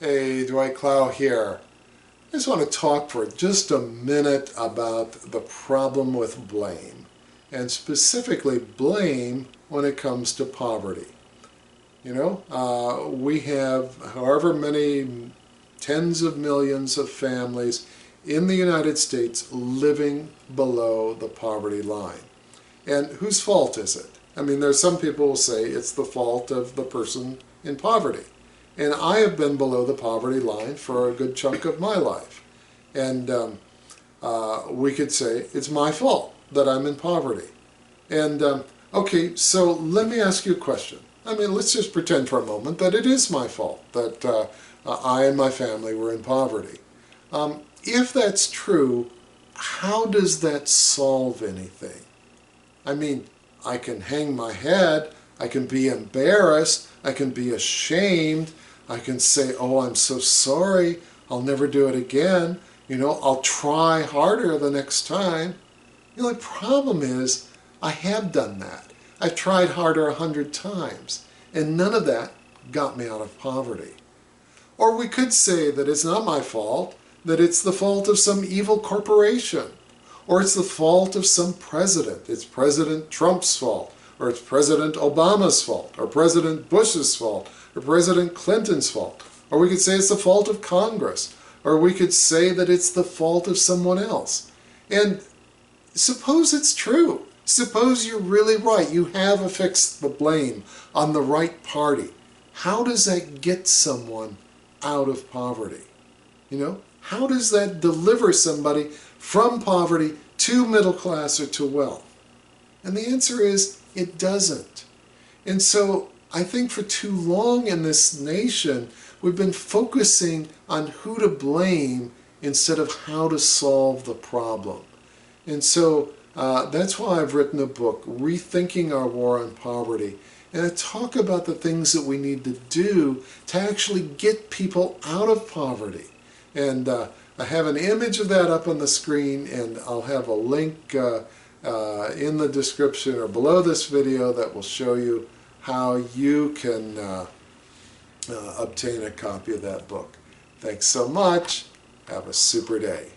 Hey, Dwight Clow here. I just want to talk for just a minute about the problem with blame, and specifically blame when it comes to poverty. We have however many tens of millions of families in the United States living below the poverty line. And whose fault is it? I mean, there's some people who say it's the fault of the person in poverty. And I have been below the poverty line for a good chunk of my life. And we could say it's my fault that I'm in poverty. And okay, so let me ask you a question. I mean, let's just pretend for a moment that it is my fault that I and my family were in poverty. If that's true, how does that solve anything? I mean, I can hang my head, I can be embarrassed, I can be ashamed, I can say, oh, I'm so sorry, I'll never do it again, I'll try harder the next time. The only problem is, I have done that. I've tried harder 100 times, and none of that got me out of poverty. Or we could say that it's not my fault, that it's the fault of some evil corporation, or it's the fault of some president. It's President Trump's fault, or it's President Obama's fault, or President Bush's fault, or President Clinton's fault. Or we could say it's the fault of Congress, or we could say that it's the fault of someone else. And suppose it's true. Suppose you're really right. You have affixed the blame on the right party. How does that get someone out of poverty? How does that deliver somebody from poverty to middle class or to wealth? And the answer is, it doesn't. And so I think for too long in this nation, we've been focusing on who to blame instead of how to solve the problem. And so that's why I've written a book, Rethinking Our War on Poverty. And I talk about the things that we need to do to actually get people out of poverty. And I have an image of that up on the screen, and I'll have a link in the description or below this video that will show you how you can obtain a copy of that book. Thanks so much. Have a super day.